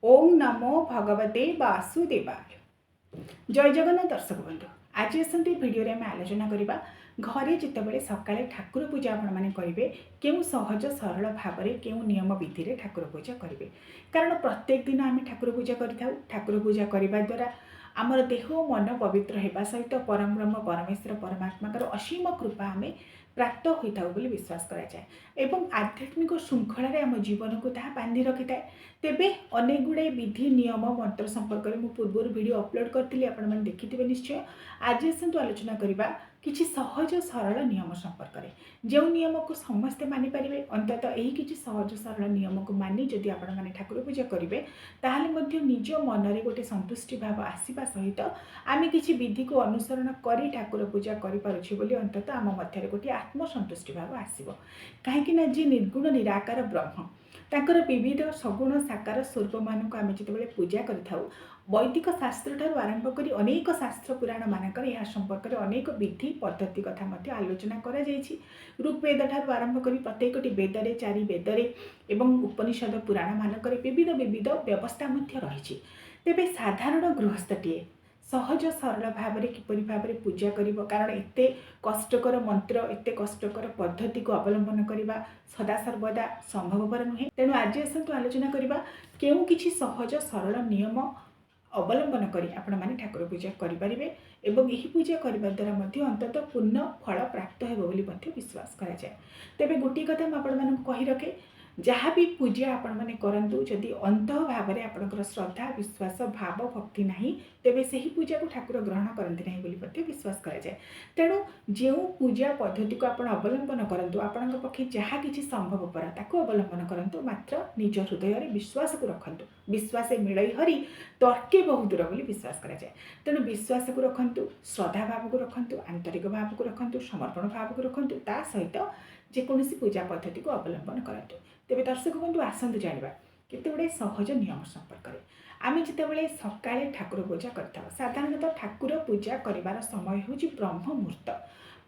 ओम नमो भगवते वासुदेवाय। जय जगन्नाथ दर्शक बंधु, आज आसती भिडियो आम आलोचना करवा घरे जितेबाला सका ठाकुर पूजा आपण मैंने करेंगे क्यों सहज सरल भाव में क्यों नियम विधि में ठाकुर पूजा करेंगे। कारण प्रत्येक दिन आम ठाकुर पूजा करें। ठाकुर पूजा करने द्वारा आमर देह मन पवित्र होगा सहित परम ब्रह्म परमेश्वर परमात्मा असीम कृपा आम प्राप्त होता बोली विश्वास कराए एवं आध्यात्मिक श्रृंखल आम जीवन को ताहा बांधि रखी था। तेबे अनेक गुड़ाए विधि नियम मंत्र संपर्क में पूर्व वीडियो अपलोड करती आपने देखिथे निश्चय। आज आसतु आलोचना करवा किछि सहज सरल नियम संपर्क में जो नियम को समस्ते मानिपारे। अंततः यही किछि सहज सरल नियम को मानि जदि आपण माने ठाकुर पूजा करेंगे ताहले मध्य निज मन में गोटे संतुष्टि भाव आसवा सहित आम किछि विधि को अनुसरण करी ठाकुर पूजा करिपारुछि बोली अंततः आम मध्य गोटे आत्मसंतुष्टि भाव आसिबो। काहेकि जी निर्गुण निराकार ब्रह्म तांकर विविध सगुण साकार स्वरूप मानक आम जितेबाला पूजा करिथाउ वैदिक शास्त्र ठारू आरंभ करी अनेक शास्त्र पुराण मानक यह संपर्क में अनेक विधि पद्धति कथा मध्य आलोचना करा जायछि। ऋग्वेद ठारू आरंभ करी प्रत्येकटी वेदरे चारि वेदरे एवं उपनिषद पुराण मानक विविध विविध व्यवस्था मध्य रही। तेबे साधारण गृहस्थटीए सहज सरल भाव में किपरि भाव में पूजा करिब। कारण एते कष्टकर मंत्र एते कष्टकर पद्धति को अवलंबन करने सदा सर्वदा संभवपर नुहे। तेणु आज आसतु आलोचना करवा केउ किछि सहज सरल नियम अवलंबन करी आपण माने ठाकुर पूजा करें एवं यही पूजा करने द्वारा अंततः पूर्ण फल प्राप्त हो विश्वास करा जाए। तेबे गोटे कथा मुझे कही रखे जहाँ भी पूजा आपण मैंने करंतु जदि अंत भाव में आपणकर श्रद्धा विश्वास भाव भक्ति ना तेबे सही पूजा को ठाकुर ग्रहण करते ना बोली विश्वास करा जाए। तेणु जो पूजा पद्धति को आपण अवलंबन करूँ आपण पक्षे जहाँ किसी संभवपर ताको अवलंबन करूँ मात्र निज हृदय में विश्वास को रखु। विश्वास मिलई हरि तर्के बहु दूर बोली विश्वास करा जाए। तेणु विश्वास को रखु श्रद्धा भाव को रखु आंतरिक भाव को रखु समर्पण भाव को रखु ता सहित जेकोसी पूजा पद्धति को अवलंबन करूँ। तेरे दर्शक बंधु आसतु जाना केते गुड़े सहज नियम संपर्क में आम जितेबाला सका ठाकुर पूजा कर साधारणतः ठाकुर पूजा कर समय हूँ ब्रह्म मुहूर्त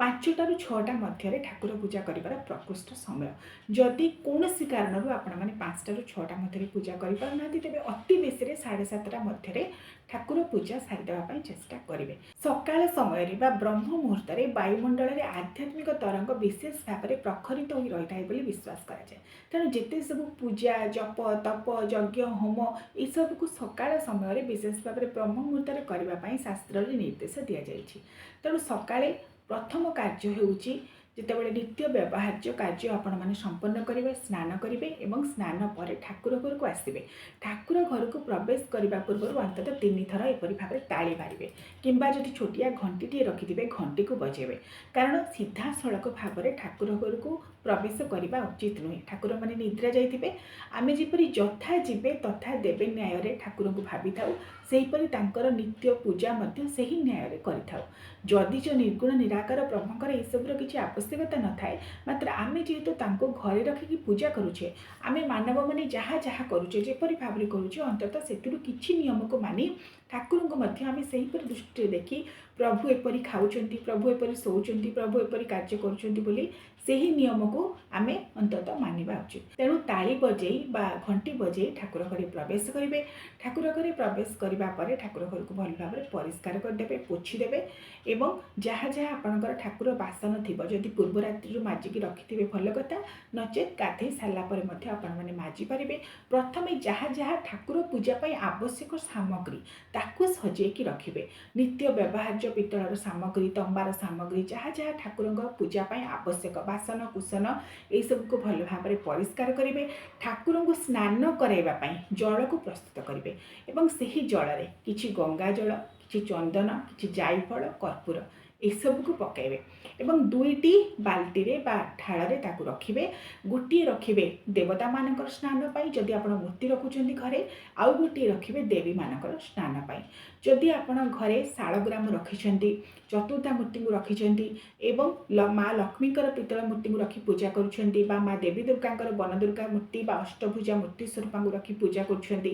5टा ରୁ 6टा मध्य ठाकुर पूजा कर प्रकृष्ट समय। जदि कौन सी कारण आपण मैंने 5टा ରୁ 6टा मध्य पूजा करना तेज अति बेसी 7:30 मध्य ठाकुर पूजा सारीदेवाई चेष्टा करेंगे। सकाल समय ब्रह्म मुहूर्त वायुमंडल में आध्यात्मिक तरंग विशेष भाव में प्रखरित हो रही है बोली विश्वास कराए। तेणु जिते सब पूजा जप तप यज्ञ होम यू को सकाल समय विशेष भाव में ब्रह्म मुहूर्त करने शास्त्र निर्देश दि जाएगी। तेणु सकाले प्रथम कार्य होउची जितेबाला नित्य व्यवहार्य कार्य आपण मैंने संपन्न करेंगे स्नान करेंगे और स्नान पर ठाकुर घर को आसवे। ठाकुर घर को प्रवेश करने पूर्व अंततः 3 थर एपरी भाव में ताली मारे किंबा जदि छोटिया घंटी रखिथे घंटी को बजेबे। कारण सीधा सड़क भाव में ठाकुर घर को प्रवेश करने उचित नुहे। ठाकुर मैंने निद्रा जाइए आम जपरी यथा जीवे तथा देवे न्याय ठाकुर को भावी था सेहीपरि तांकर नित्य पूजा मध्य सही न्याय करिथाउ। जदि जो निर्गुण निराकार ब्रह्मकर यह किसी आवश्यकता न थाए मात्र आम जेहेतु तांको घरे रखिकी पूजा करुचे आम मानव मैंने जहाँ जहाँ करुचे जेपरी भाव में करुचे अंततः से किसी नियम को मानी ठाकुर को मध्य आम सेहीपरि दृष्टि देखी प्रभु एपरी खाऊचंती प्रभु एपरी शोचंती प्रभु एपरी कार्य करुचंती बोली सही नियम को आम अंततः मानिबा उचित। तेणु ताली बजेई बा घंटी बजेई ठाकुर घर प्रवेश करेंगे। ठाकुर घर प्रवेश करने पर ठाकुर घर को भल भाव में परिष्कार करदे पोछीदेवे एवं जहाँ जहाँ आपणकर ठाकुर बासन थी जदि पूर्व रात्रि माजिकी रखिथे भल कथा नचेत गाधे सारापर आपण मैंने माजी पारे। प्रथमे जहाँ जहाँ ठाकुर पूजापी आवश्यक सामग्री ताकू सजेकी रखिए। नित्य व्यवहार्य पितलर सामग्री तंबार सामग्री जहाँ जहाँ ठाकुर पूजापी आवश्यक बासन कुसन यह सब को भल भाव में परिष्कार करेंगे। ठाकुर को स्नान कराइवाई जल को प्रस्तुत करेंगे और सही जल में किसी गंगा जल कि चंदन कि जायफल कर्पूर यू को पकाइबे एवं 2टी बाल्टी ढाल रखिए। गोटे रखिए देवता मानकर स्नान पाई जदि आप मूर्ति रखुंट घरे आउ गोटे रखिए देवी मानकर स्नान पाई। जदि आपण घरे शालग्राम रखिंट चतुर्था मूर्ति को रखिंट एवं माँ लक्ष्मीकर पितल मूर्ति को रखी पूजा करुँच माँ देवी दुर्गांकर वन दुर्गा मूर्ति अष्टभुजा मूर्ति स्वरूप को रखी पूजा करुँच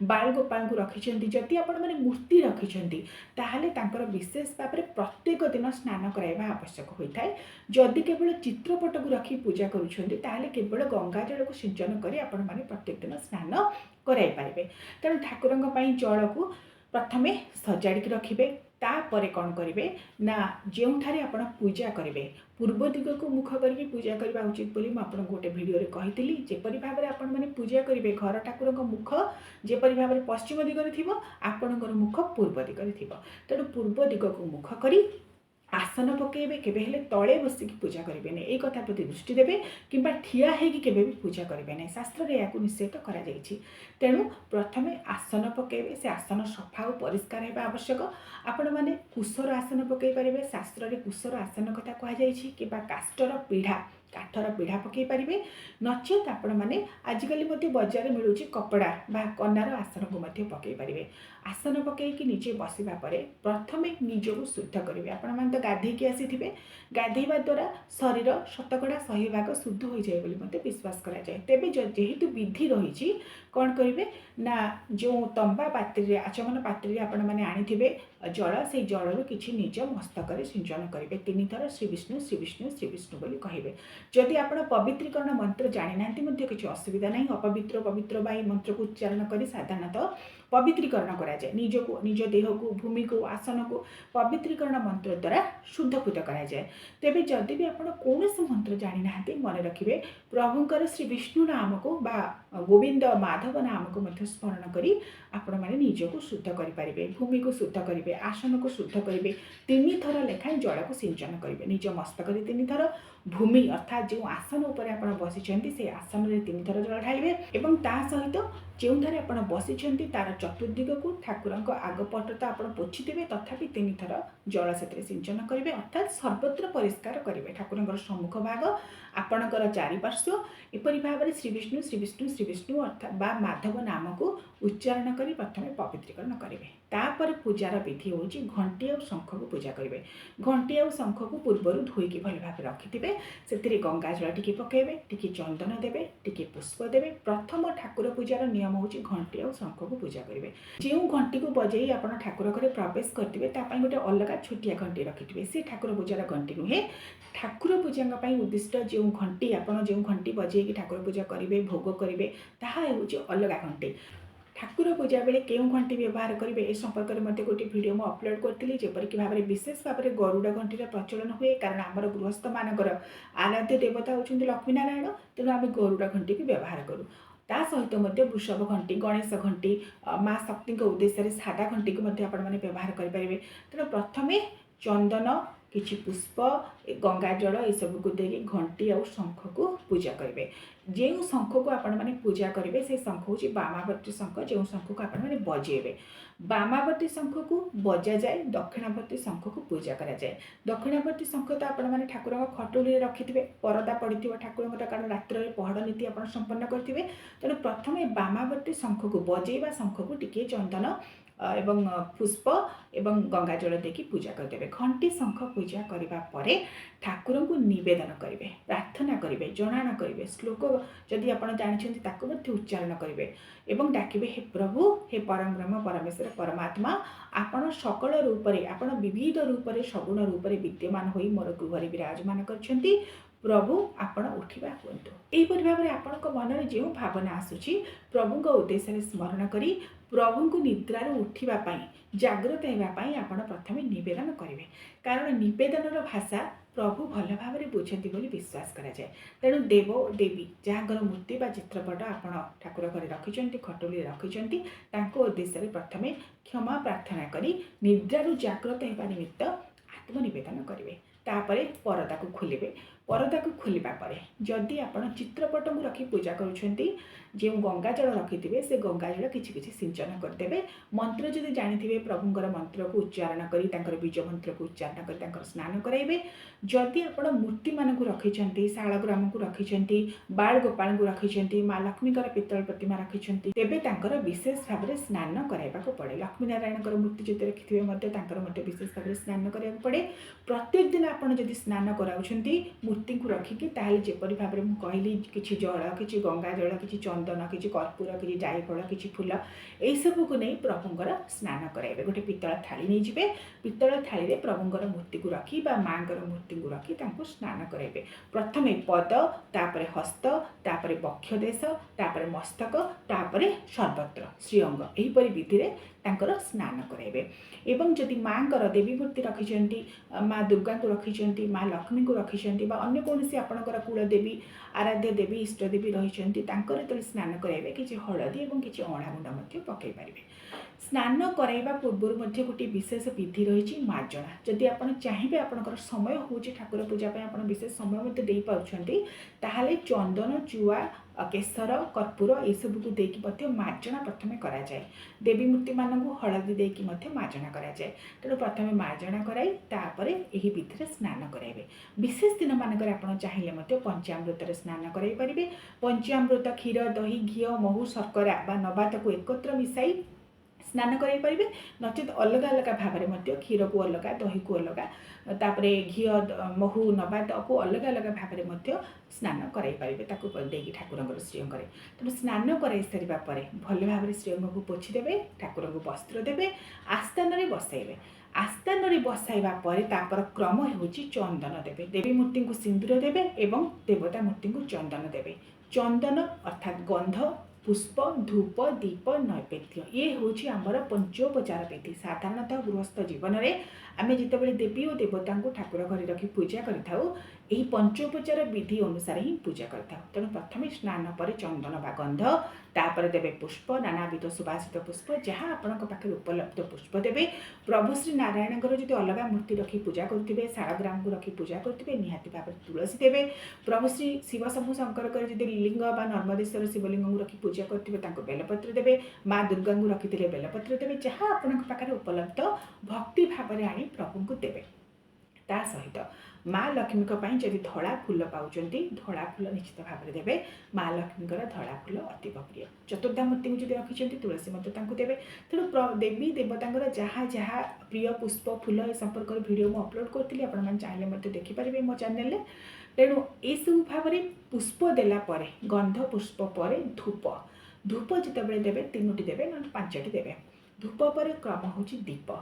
बाल गोपाल को रखिंट जदि आपण मैंने मूर्ति रखिंट ताहले तांकर विशेष भाव में प्रत्येक दिन स्नान कराइबा आवश्यक होता है। जदि केवल चित्रपट को रखी पूजा करुछंती ताहले केवल गंगा जल को सिंचन करी आपण माने प्रत्येक दिन स्नान कराई पारिबे। तेणु ठाकुरंक पई जल को प्रथमे सजाड़ी रखिबे। तापर कौन करेंगे ना जोठारे आप पूजा करेंगे पूर्व दिग को मुख करके पूजा करने उचित बोली मुझे गोटे भिडियो कही जेपरी भाव में आपण मैंने पूजा करेंगे घर ठाकुर मुख जेपरी भाव में पश्चिम दिगरे थी आपणकर मुख पूर्व दिगरे थी। तेणु पूर्व दिग को मुख करी आसन पकेबे केबे तले बसिक पूजा करेंगे नहीं एक कथा प्रति दृष्टि देवे कि ठिया होगी केबे भी पूजा करेंगे नहीं शास्त्र में या निषेध करा जायछि। तेणु प्रथमे आसन पकेबे से आसन सफा और परिष्कार होगा आवश्यक। आपण मैंने कुशर आसन पकई पारे शास्त्र में कुशर आसन कथा कहुई कि काष्टर पीढ़ा काठर पीढ़ा पकई पारे नचेत आपण मैंने आजिकल बजार मिलूँ कपड़ा बा कनार आसन को पकई पारे। आसन पकईकि निजे बसवा पर प्रथमे निजक शुद्ध करेंगे। आपण मैंने तो गाधेकी आसी गाधेवा द्वारा शरीर शतकड़ा 100 भाग शुद्ध हो जाए बोली विश्वास करा जाए। तेबे जेहेतु विधि रही कौन करेंगे ना जो तंबा पात्र आचमन पात्र आपण मैंने आनी जल से जल किसी निज मस्तक सिंचन करेंगे 3 थर श्री विष्णु श्री विष्णु श्री विष्णु बोली कहे। जदि आप पवित्रीकरण मंत्र जानी ना किसी असुविधा नहीं अपवित्र पवित्र बा मंत्र को उच्चारण कर साधारणतः पवित्रीकरण करा जाए निजको निज देह को भूमि को आसन को पवित्रीकरण मंत्र द्वारा शुद्धपूत करा जाए। तेबे जदि भी आपण कौन मंत्र जानी ना मन रखिए प्रभुंकर श्री विष्णु नाम को बा गोविंद माधव नाम को स्मरण करी आपण मैंने निजको शुद्ध करेंगे भूमि को शुद्ध करेंगे आसन को शुद्ध करेंगे 3 थर लेखाएं जल को सिंचन करेंगे निज मस्तक 3 थर भूमि अर्थात जो आसन उपर आप बसी से आसन में 3 थर जल ढाइबे एवं ता सहित जो थे आप बसी तार चतुर्दिग को ठाकुर आगपट तो आप पोछीदेवे तथापि 3 थर जल से सिंचन करेंगे अर्थात सर्वत्र परिष्कार करेंगे ठाकुर सम्मुख भाग आपणकर चारिपार्श्व एपरी भाव में श्री विष्णु श्री विष्णु श्री विष्णु अर्थात बा माधव नाम को उच्चारण करी प्रथमे पवित्रीकरण करेंगे। तापर पूजार विधि हूँ घंटी और शंख को पूजा करेंगे। घंटी और शंख को पूर्वर धोईकी भल भाव रखिथे से गंगा जल टी पकेबे टी चंदन देवे टी पुष्प देवे। प्रथम ठाकुर पूजार नियम हूँ घंटी और शंख को पूजा करेंगे। जो घंटी को बजे आप ठाकुर घरे प्रवेश करेंगे गोटे अलग छोटिया घंटी रखिथे से ठाकुर पूजार घंटी नुहे ठाकुर पूजा उद्दिष्ट जो घंटी आपड़ जो घंटी बजे ठाकुर पूजा करेंगे भोग करेंगे ताहा हूँ अलग घंटी। ठाकुर पूजा बेले क्यों घंटी व्यवहार करेंगे ए संपर्क में गोटे वीडियो मुझे अपलोड करी जेपरिक भाव में विशेष भाव में गरुड़ घंटीर प्रचलन हुए कारण आमर गृहस्थ मानकर आराध्य देवता होती लक्ष्मीनारायण तेणु आम गरुड़ घंटी को व्यवहार करूँ। ता सहित वृषभ घंटी गणेश घंटी माँ शक्ति उद्देश्य सादा घंटी को मैंने व्यवहार करेंगे। तेणु प्रथमे चंदन किछि पुष्प गंगा जल ये सब को देगी घंटी और शंख को पूजा करेंगे। जो शंख को आपण मैंने पूजा करेंगे से शंख हूँ बामावर्ती शंख जो शंख को आपण मैंने बजेबे बामावर्ती शंख को बजा जाए दक्षिणावर्ती शंख को पूजा करा जाए। दक्षिणावर्ती शंख तो आपण मैंने ठाकुर खटुली रखिथे परदा पड़ी ठाकुर कारण रात्र पहड़ नीति आप संपन्न करेंगे। तेणु प्रथमे बामावर्ती शंख को बजेबा शंख को टिके चंदन एवं पुष्प एवं गंगा जल देकी पूजा करदेवे। घंटी शंख पूजा करने पर ठाकुर को निवेदन करेंगे प्रार्थना करेंगे जनाण करेंगे श्लोक जदि आप जानते उच्चारण करेंगे एवं डाकिबे हे प्रभु हे परम ब्रह्म परमेश्वर परमात्मा आपण सकल रूपरे आपण विविध रूपरे सगुण रूपरे विद्यमान होई मोर गृहरे विराजमान करछंती प्रभु आपण उठिबा हुंतु। एहिपरि भाव में आपण मन में जो भावना आसुची प्रभु उद्देश्य स्मरण करी प्रभु को निद्रार उठा जागृत होगापी आप प्रथम नवेदन करेंगे कारण नवेदन भाषा प्रभु भल भाव में बुझती बोली विश्वास करा जाए। तेणु देव देवी जहाँकर मूर्ति बा चित्रपट आप ठाकुर घरे रखिंट खटुली रखिंट उद्देश्य प्रथमे क्षमा प्रार्थना करी निद्रारू जागृत होगा निमित्त आत्मनिवेदन करेंगे। तापर परदा को खोलिबे परदा को खोलिबा परे जदि आपण चित्रपट को रखी पूजा करुछंती जो गंगा जल रखिथिबे से गंगा जल किछि किछि सिंचन करदेबे। मंत्र जदि जानिथिबे प्रभुंकर मंत्र को उच्चारण करी तांकर बीज मंत्र को उच्चारण करी तांकर स्नान कराइबे। जदि आपण मूर्ति मान को रखिछंती शालग्राम को रखिछंती बाल गोपाल को रखिछंती माँ लक्ष्मीकर पितल प्रतिमा रखिछंती तेबे तांकर विशेष भाव में स्नान कराइबाको पड़े। लक्ष्मी नारायणकर मूर्ति जदि रखिथिबे मध्ये तांकर मध्ये विशेष भाव में स्नान कराइबाको पड़े। प्रत्येक दिन आपण जदि स्नान कराउछंती मूर्ति को रखिकी ताहले जेपरि भाबरे मु कहली किछि जल किछि गंगा जल किछि चंदन किछि कर्पूर किछि जायफल किछि फूल एई सब को नहीं प्रभुंकर स्नान कराइबे। गोटे पितल थाली नहीं जिबे, पितल थाली रे प्रभुंकर मूर्ति को रखी बा मांकर मूर्ति को रखी तांको स्नान कराइबे। प्रथमे पद, तापरे हस्त, तापरे वक्ष देश, तापरे मस्तक, तापरे सर्वत्र श्रीअंग एहीपरि विधि रे तांकर स्नान कराइबे। एवं जदि मांकर देवी मूर्ति रखिछंती, माँ दुर्गा को रखिछंती, माँ लक्ष्मी को रखिछंती बा अन्य कोनोसी आपणकर कुल देवी आराध्य देवी इष्ट देवी रहिछंती तांकर तले स्नान कराइबे किछि हळदी एवं किछि अणा गुंडा मध्ये पकाई पारिबे। स्नान कराइबा पूर्व मध्ये गोटे विशेष विधि रही मार्जना। जदि आपण चाहिए आपणकर समय होची ठाकुर पूजा पे आपण विशेष समय मध्ये देई पाउछंती ताहाले चंदन चुआ केसर कर्पूर ए सब को देकी मध्ये मार्जना प्रथमे करा जाए। देवी मूर्ति मानकु हळदी देकी मध्ये मार्जना करा जाए। तेणु प्रथमे मार्जना कराई तापरे एही विधि रे स्नान कराइबे। विशेष दिन मानकर आपण चाहिए मध्ये पंचामृत रे स्नान कराई परिबे। पंचामृत क्षीर दही घी महू शर्करा बा नबात को एकत्र मिसाई स्नान कराई परिबे। नचेत अलग अलग भाव में क्षीर को अलग दही को अलग तापरे घी महू नबात को अलग अलग भाव में स्नान कराई परिबे ताकू देकी ठाकुरंकर श्रीअंग रे। तेणु स्नान कराई सारिबा परे भल भाव श्रीअंग को पोछि देबे, ठाकुर को वस्त्र देबे, आस्थान रे बसाइबे। आस्थान रे बसाइबा परे तापर क्रम होउची चंदन देबे। देवी मूर्ति को सिंदूर देबे एवं देवता मूर्ति को चंदन देबे। चंदन अर्थात गंध, पुष्प, धूप, दीप, नैवेद्य ये हूँ आमर पंचोपचार विधि। साधारणतः गृहस्थ जीवन में आम जिते देवी और देवता को ठाकुर घर रखी पूजा करूँ यही पंचोपचार विधि अनुसार ही पूजा करता। तेणु प्रथम स्नान पर चंदन बा गंध, तापर देवे पुष्प, नानाविध सुवासित पुष्प जहाँ आपण पाखे उपलब्ध पुष्प देवे। प्रभु श्री नारायण जो अलग मूर्ति रखी पूजा करुवे, शालग्राम को रखी पूजा करुवे निहाती भाव तुलसी देवे। प्रभु श्री शिव शंभु शंकर जो लिंग बा नर्मदेश्वर शिवलिंग को रखी पूजा करुवे बेलपत्र देवे। माँ दुर्गा को रखी बेलपत्र देवे। जहाँ आपण पाखे उपलब्ध भक्ति भाव में आनी प्रभु को देवे। ता सहित माँ लक्ष्मी जदि धड़ा फूल पाउचंती धड़ा फूल निश्चित भाव में देवे। माँ लक्ष्मी धड़ा फूल अतीव प्रिय। चतुर्धा मूर्ति को जब रखिंट तुलसी मत देवे। तेणु देवी देवता जहाँ जहाँ प्रिय पुष्प फूल ए संपर्क वीडियो मुझे अपलोड करी आपने चाहिए मत देखिपारे मो चैनल। तेणु यू भाव में पुष्प देलापर गंध पुष्प पर धूप, धूप जितेबाला देवे 3टी देवे ना 5टी देवे। धूप पर क्रम हूँ दीप।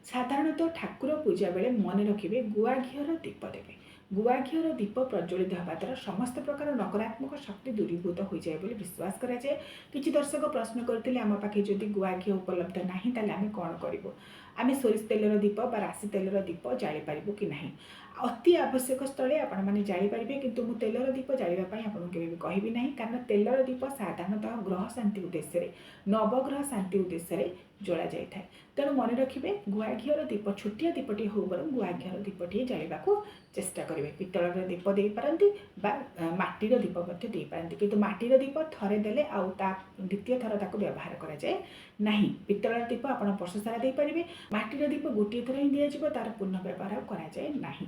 साधारणतः ठाकुर पूजा बेले मन रखिए गुआ घीर दीप देवे। गुआ घीर दीप प्रज्वलित होगा द्वारा समस्त प्रकार नकारात्मक शक्ति दूरीभूत हो जाए बोली विश्वास करा जाए। किछि दर्शक प्रश्न करते आम पाखे जदि गुआ घी उपलब्ध नहीं ताले आम कौन करूँ? आम सोरिष तेलर दीप बा राशि तेलर दीप जाली पारिबु कि नहीं? अति आवश्यक स्थले आपण मैंने जाली पारिबे, किंतु मु तेलर दीप जालिबा आपको केबे भी कहबी नहीं। कारण तेलर दीप साधारणतः ग्रह शांति उद्देश्य नवग्रह शांति उद्देश्य जला जाए। तेणु मन रखिए गुआ घीर दीप छोटिया दीपटी हो बर गुआ घीर दीपटी जालिबा चेष्टा करेंगे। पितल दीप दे पारती बा माटीर दीप दे पारती, किंतु माटीर दीप थरे देले आउ ता द्वितीय थर ताको व्यवहार करा जाए नहीं। पितल दीप आप वर्ष सारा दे पारिबे। माटीर दीप गोटे थर ही दिज्व तार पूर्ण व्यवहार करा जाए नहीं।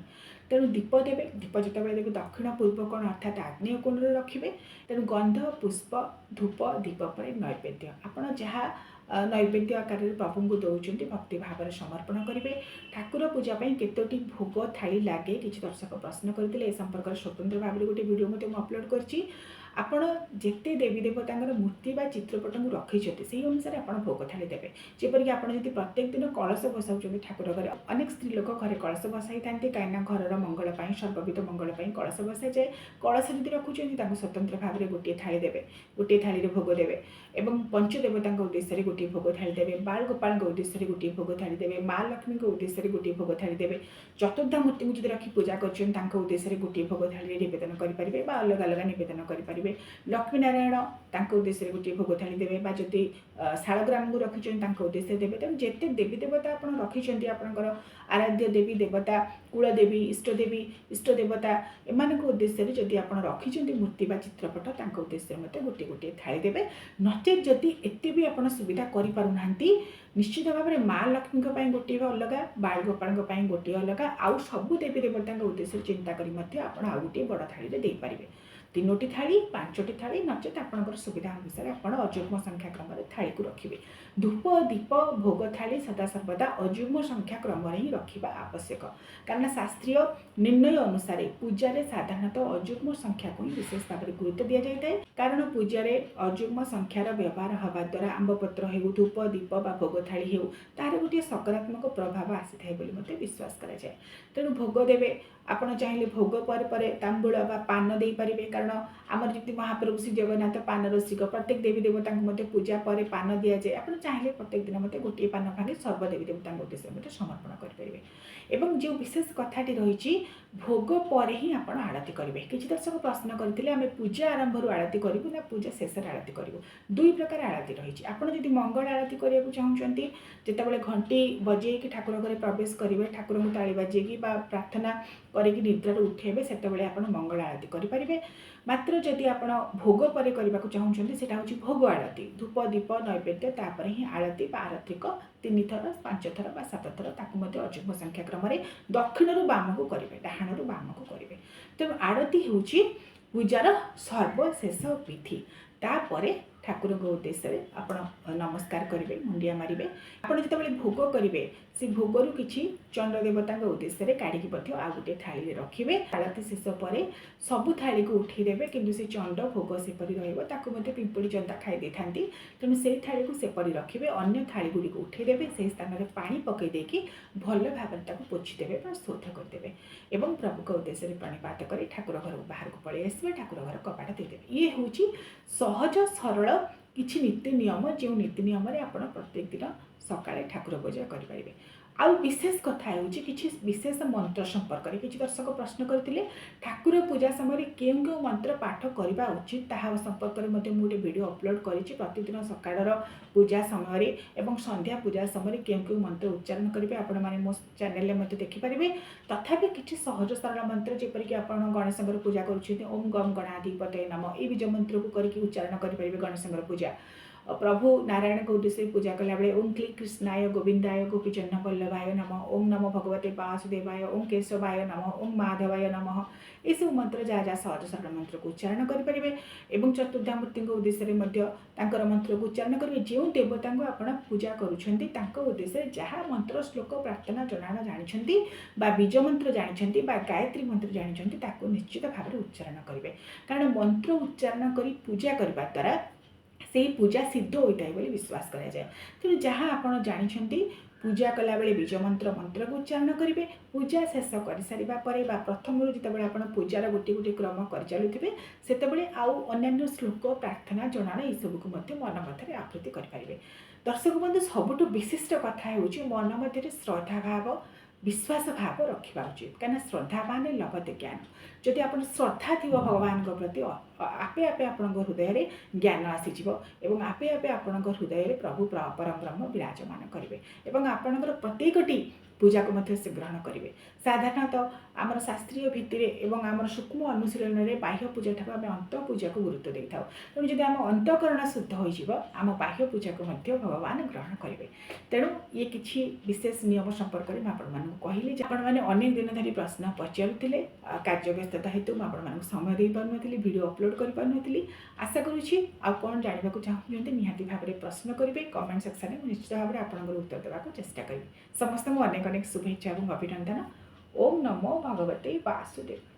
तेणु दीप देवे। दीप जितेबाला देवे दक्षिण पूर्व कोण अर्थात आग्नेय कोण रखिए। तेणु गंध पुष्प धूप दीप पर नैवेद्य आपण जहाँ नैवेद्य आकार प्रभु को दौरान भक्ति भाव में समर्पण करेंगे। ठाकुर पूजा केतोटी भोग थाली लगे किसी दर्शक प्रश्न करते संपर्क स्वतंत्र भाव में गोटे वीडियो मुझे अपलोड कर आपण जिते देवी देवता मूर्ति बा चित्रपट को रखिंट से अनुसार आप भोग थाली देवे। जपरिक आप प्रत्येक दिन कलश बसाऊँ ठाकुर घर अनेक स्त्री लोक घरे कलश बसाई था कहीं घर मंगल सर्वविध मंगल कलश बसा जाए। कलश जब रखुच्च स्वतंत्र भाव में गोटे थाली देवे, गोटे थाली भोग देवे। एवं पंचदेवता उद्देश्य गोटे भोग थाली देवे। बाल गोपाल उद्देश्य गोटे भोग थाली देवे। माँ लक्ष्मी उद्देश्य गोटे भोग थाली देवे। चतुर्धा मूर्ति को जो रखी पूजा कर उद्देश्य गोटे भोग थाली निवेदन करेंगे अलग अलग निवेदन करेंगे। लक्ष्मी नारायण उद्देश्य गोटे भोग थाली देवे बा जदि शालग्राम को रखिंट उद्देश्य देवे। तेणु जिते देवी देवता आप रखिंट आपंकर आराध्य देवी देवता कुलदेवी इष्ट देवता एमान उद्देश्य जदि आप रखिंट मूर्ति बा चित्रपट उद्देश्य मत गोटे गोटे थाली देवे। नचेत जदि एत भी आप सुविधा करें निश्चित भाव में माँ लक्ष्मी गोटे अलग बाल गोपाल गोटे अलग आउ सबू देवी देवता उद्देश्य चिंता करी आउ गोटे बड़ थाली दे पारे। ତିନୋଟି ଥାଳି, ପାଞ୍ଚଟି ଥାଳି, ନଚେତ ଆପଣଙ୍କର ସୁବିଧା ଅନୁସାରେ ଆପଣ ଅଯୁଗ୍ମ ସଂଖ୍ୟା କ୍ରମରେ ଥାଳିକୁ ରଖିବେ। ଧୂପ, ଦୀପ, ଭୋଗ ଥାଳି ସଦାସର୍ବଦା ଅଯୁଗ୍ମ ସଂଖ୍ୟା କ୍ରମରେ ହିଁ ରଖିବା ଆବଶ୍ୟକ। କାରଣ ଶାସ୍ତ୍ରୀୟ ନିର୍ଣ୍ଣୟ ଅନୁସାରେ ପୂଜାରେ ସାଧାରଣତଃ ଅଯୁଗ୍ମ ସଂଖ୍ୟାକୁ ହିଁ ବିଶେଷ ଭାବରେ ଗୁରୁତ୍ୱ ଦିଆଯାଇଥାଏ। କାରଣ ପୂଜାରେ ଅଯୁଗ୍ମ ସଂଖ୍ୟାର ବ୍ୟବହାର ହେବା ଦ୍ୱାରା ଆମ୍ବପତ୍ର ହେଉ, ଧୂପ, ଦୀପ ବା ଭୋଗ ଥାଳି ହେଉ, ତାହାର ଗୋଟିଏ ସକାରାତ୍ମକ ପ୍ରଭାବ ଆସିଥାଏ ବୋଲି ମୋତେ ବିଶ୍ୱାସ କରାଯାଏ। ତେଣୁ ଭୋଗ ଦେବେ, ଆପଣ ଚାହିଁଲେ ଭୋଗ ପରେ ପରେ ତାମ୍ବୁଳ ବା ପାନ ଦେଇପାରିବେ। କାରଣ ଆମର ଯେମିତି ମହାପ୍ରଭୁ ଶ୍ରୀ ଜଗନ୍ନାଥ ପାନ ରସିକ, ପ୍ରତ୍ୟେକ ଦେବୀ ଦେବତାଙ୍କୁ ମଧ୍ୟ ପୂଜା ପରେ ପାନ ଦିଆଯାଏ। ଆପଣ ଚାହିଁଲେ ପ୍ରତ୍ୟେକ ଦିନ ମଧ୍ୟ ଗୋଟିଏ ପାନ ଭାଙ୍ଗି ସର୍ବ ଦେବୀ ଦେବତାଙ୍କ ଉଦ୍ଦେଶ୍ୟରେ ମଧ୍ୟ ସମର୍ପଣ କରିପାରିବେ। ଏବଂ ଯେଉଁ ବିଶେଷ କଥାଟି ରହିଛି, ଭୋଗ ପରେ ହିଁ ଆପଣ ଆଳତି କରିବେ। କିଛି ଦର୍ଶକ ପ୍ରଶ୍ନ କରିଥିଲେ ଆମେ ପୂଜା ଆରମ୍ଭରୁ ଆଳତି କରିବୁ ନା ପୂଜା ଶେଷରେ ଆଳତି କରିବୁ। ଦୁଇ ପ୍ରକାର ଆଳତି ରହିଛି। ଆପଣ ଯଦି ମଙ୍ଗଳ ଆଳତି କରିବାକୁ ଚାହୁଁଛନ୍ତି, ଯେତେବେଳେ ଘଣ୍ଟି ବଜେଇକି ଠାକୁର ଘରେ ପ୍ରବେଶ କରିବେ, ଠାକୁରଙ୍କୁ ତାଳି ବାଜେଇକି ବା ପ୍ରାର୍ଥନା କରିକି ନିଦ୍ରାରୁ ଉଠେଇବେ, ସେତେବେଳେ ଆପଣ ମଙ୍ଗଳ ଆଳତି କରିପାରିବେ। ମାତ୍ର ଯଦି ଆପଣ ଭୋଗ ପରେ କରିବାକୁ ଚାହୁଁଛନ୍ତି, ସେଇଟା ହେଉଛି ଭୋଗ ଆଳତି। ଧୂପ, ଦୀପ, ନୈବେଦ୍ୟ, ତାପରେ ହିଁ ଆଳତି ବା ଆରତିକ 3 ଥର, 5 ଥର ବା 7 ଥର, ତାକୁ ମଧ୍ୟ ଅଯୁଗ୍ମ ସଂଖ୍ୟା କ୍ରମରେ ଦକ୍ଷିଣରୁ ବାମକୁ କରିବେ, ଡାହାଣରୁ ବାମକୁ କରିବେ। ତେଣୁ ଆଳତି ହେଉଛି ପୂଜାର ସର୍ବଶେଷ ବିଧି। ତାପରେ ଠାକୁରଙ୍କ ଉଦ୍ଦେଶ୍ୟରେ ଆପଣ ନମସ୍କାର କରିବେ, ମୁଣ୍ଡିଆ ମାରିବେ। ଆପଣ ଯେତେବେଳେ ଭୋଗ କରିବେ, ସେ ଭୋଗରୁ କିଛି ଚଣ୍ଡ ଦେବତାଙ୍କ ଉଦ୍ଦେଶ୍ୟରେ କାଢ଼ିକି ମଧ୍ୟ ଆଉ ଗୋଟିଏ ଥାଳିରେ ରଖିବେ। ଆଳତି ଶେଷ ପରେ ସବୁ ଥାଳିକୁ ଉଠେଇଦେବେ, କିନ୍ତୁ ସେ ଚଣ୍ଡ ଭୋଗ ସେପରି ରହିବ, ତାକୁ ମଧ୍ୟ ପିମ୍ପୁଡ଼ି ଜନ୍ଦା ଖାଇ ଦେଇଥାନ୍ତି। ତେଣୁ ସେଇ ଥାଳିକୁ ସେପରି ରଖିବେ, ଅନ୍ୟ ଥାଳି ଗୁଡ଼ିକୁ ଉଠେଇଦେବେ, ସେହି ସ୍ଥାନରେ ପାଣି ପକାଇ ଦେଇକି ଭଲ ଭାବରେ ତାକୁ ପୋଛିଦେବେ ବା ଶୋଧ କରିଦେବେ ଏବଂ ପ୍ରଭୁଙ୍କ ଉଦ୍ଦେଶ୍ୟରେ ପ୍ରାଣିପାତ କରି ଠାକୁର ଘରକୁ ବାହାରକୁ ପଳେଇ ଆସିବେ, ଠାକୁର ଘର କବାଟ ଦେଇଦେବେ। ଇଏ ହେଉଛି ସହଜ ସରଳ କିଛି ନୀତି ନିୟମ, ଯେଉଁ ନୀତି ନିୟମରେ ଆପଣ ପ୍ରତ୍ୟେକ ଦିନ ସକାଳେ ଠାକୁର ପୂଜା କରିପାରିବେ। ଆଉ ବିଶେଷ କଥା ହେଉଛି କିଛି ବିଶେଷ ମନ୍ତ୍ର ସମ୍ପର୍କରେ। କିଛି ଦର୍ଶକ ପ୍ରଶ୍ନ କରିଥିଲେ ଠାକୁର ପୂଜା ସମୟରେ କେଉଁ କେଉଁ ମନ୍ତ୍ର ପାଠ କରିବା ଉଚିତ, ତାହା ସମ୍ପର୍କରେ ମଧ୍ୟ ମୁଁ ଗୋଟେ ଭିଡ଼ିଓ ଅପଲୋଡ଼ କରିଛି। ପ୍ରତିଦିନ ସକାଳର ପୂଜା ସମୟରେ ଏବଂ ସନ୍ଧ୍ୟା ପୂଜା ସମୟରେ କେଉଁ କେଉଁ ମନ୍ତ୍ର ଉଚ୍ଚାରଣ କରିବେ ଆପଣମାନେ ମୋ ଚ୍ୟାନେଲରେ ମଧ୍ୟ ଦେଖିପାରିବେ। ତଥାପି କିଛି ସହଜ ସରଳ ମନ୍ତ୍ର, ଯେପରିକି ଆପଣ ଗଣେଶଙ୍କର ପୂଜା କରୁଛନ୍ତି, ଓମ୍ ଗମ୍ ଗଣାଧିପତୟେ ନମଃ, ଏହି ବୀଜ ମନ୍ତ୍ରକୁ କରିକି ଉଚ୍ଚାରଣ କରିପାରିବେ ଗଣେଶଙ୍କର ପୂଜା। ପ୍ରଭୁ ନାରାୟଣଙ୍କ ଉଦ୍ଦେଶ୍ୟରେ ପୂଜା କଲାବେଳେ ଓମ୍ କ୍ଲି କୃଷ୍ଣାୟ ଗୋବିନ୍ଦାୟ ଗୋପୀଜନ ବଲ୍ଲଭାୟ ନମଃ, ଓମ୍ ନମୋ ଭଗବତେ ବାସୁଦେବାୟ, ଓମ୍ କେଶବାୟ ନମଃ, ଓମ୍ ମାଧବାୟ ନମଃ, ଏସବୁ ମନ୍ତ୍ର ଯାହା ଯାହା ସହଜ ସରଳ ମନ୍ତ୍ରକୁ ଉଚ୍ଚାରଣ କରିପାରିବେ। ଏବଂ ଚତୁର୍ଦ୍ଧାମୂର୍ତ୍ତିଙ୍କ ଉଦ୍ଦେଶ୍ୟରେ ମଧ୍ୟ ତାଙ୍କର ମନ୍ତ୍ରକୁ ଉଚ୍ଚାରଣ କରିବେ। ଯେଉଁ ଦେବତାଙ୍କୁ ଆପଣ ପୂଜା କରୁଛନ୍ତି ତାଙ୍କ ଉଦ୍ଦେଶ୍ୟରେ ଯାହା ମନ୍ତ୍ର, ଶ୍ଲୋକ, ପ୍ରାର୍ଥନା, ଜଣାଣ ଜାଣିଛନ୍ତି ବା ବୀଜ ମନ୍ତ୍ର ଜାଣିଛନ୍ତି ବା ଗାୟତ୍ରୀ ମନ୍ତ୍ର ଜାଣିଛନ୍ତି, ତାକୁ ନିଶ୍ଚିତ ଭାବରେ ଉଚ୍ଚାରଣ କରିବେ। କାରଣ ମନ୍ତ୍ର ଉଚ୍ଚାରଣ କରି ପୂଜା କରିବା ଦ୍ୱାରା ସେହି ପୂଜା ସିଦ୍ଧ ହୋଇଥାଏ ବୋଲି ବିଶ୍ୱାସ କରାଯାଏ। ତେଣୁ ଯାହା ଆପଣ ଜାଣିଛନ୍ତି, ପୂଜା କଲାବେଳେ ବୀଜ ମନ୍ତ୍ରକୁ ଉଚ୍ଚାରଣ କରିବେ। ପୂଜା ଶେଷ କରିସାରିବା ପରେ ବା ପ୍ରଥମରୁ ଯେତେବେଳେ ଆପଣ ପୂଜାର ଗୋଟିଏ ଗୋଟିଏ କ୍ରମ କରିଚାଲୁଥିବେ, ସେତେବେଳେ ଆଉ ଅନ୍ୟାନ୍ୟ ଶ୍ଲୋକ, ପ୍ରାର୍ଥନା, ଜଣାଣ ଏସବୁକୁ ମଧ୍ୟ ମନ ମଧ୍ୟରେ ଆବୃତ୍ତି କରିପାରିବେ। ଦର୍ଶକ ବନ୍ଧୁ, ସବୁଠୁ ବିଶିଷ୍ଟ କଥା ହେଉଛି ମନ ମଧ୍ୟରେ ଶ୍ରଦ୍ଧା ଭାବ, ବିଶ୍ୱାସ ଭାବ ରଖିବା ଉଚିତ। କାହିଁକିନା ଶ୍ରଦ୍ଧା ମାନେ ଲଭତେ ଜ୍ଞାନ। ଯଦି ଆପଣ ଶ୍ରଦ୍ଧା ଥିବ ଭଗବାନଙ୍କ ପ୍ରତି, ଆପେ ଆପେ ଆପଣଙ୍କ ହୃଦୟରେ ଜ୍ଞାନ ଆସିଯିବ ଏବଂ ଆପେ ଆପେ ଆପଣଙ୍କ ହୃଦୟରେ ପ୍ରଭୁ ପରବ୍ରହ୍ମ ବିରାଜମାନ କରିବେ ଏବଂ ଆପଣଙ୍କର ପ୍ରତ୍ୟେକଟି ପୂଜାକୁ ମଧ୍ୟ ସେ ଗ୍ରହଣ କରିବେ। ସାଧାରଣତଃ ଆମର ଶାସ୍ତ୍ରୀୟ ଭିତ୍ତିରେ ଏବଂ ଆମର ସୂକ୍ଷ୍ମ ଅନୁଶୀଳନରେ ବାହ୍ୟ ପୂଜାଠାରୁ ଆମେ ଅନ୍ତଃ ପୂଜାକୁ ଗୁରୁତ୍ୱ ଦେଇଥାଉ। ତେଣୁ ଯଦି ଆମ ଅନ୍ତଃକରଣ ଶୁଦ୍ଧ ହୋଇଯିବ, ଆମ ବାହ୍ୟ ପୂଜାକୁ ମଧ୍ୟ ଭଗବାନ ଗ୍ରହଣ କରିବେ। ତେଣୁ ଇଏ କିଛି ବିଶେଷ ନିୟମ ସମ୍ପର୍କରେ ମୁଁ ଆପଣମାନଙ୍କୁ କହିଲି। ଯେ ଆପଣମାନେ ଅନେକ ଦିନ ଧରି ପ୍ରଶ୍ନ ପଚାରୁଥିଲେ, କାର୍ଯ୍ୟ ବ୍ୟସ୍ତତା ହେତୁ ମୁଁ ଆପଣମାନଙ୍କୁ ସମୟ ଦେଇପାରୁନଥିଲି, ଭିଡ଼ିଓ ଅପଲୋଡ଼ କରିପାରୁନଥିଲି। ଆଶା କରୁଛି ଆଉ କ'ଣ ଜାଣିବାକୁ ଚାହୁଁଛନ୍ତି ନିହାତି ଭାବରେ ପ୍ରଶ୍ନ କରିବେ କମେଣ୍ଟ ସେକ୍ସନରେ। ମୁଁ ନିଶ୍ଚିତ ଭାବରେ ଆପଣଙ୍କର ଉତ୍ତର ଦେବାକୁ ଚେଷ୍ଟା କରିବି। ସମସ୍ତଙ୍କୁ ଅନେକ ଅନେକ ଶୁଭେଚ୍ଛା ଏବଂ ଅଭିନନ୍ଦନ। ଓମ୍ ନମୋ ଭଗବତେ ବାସୁଦେବାୟ।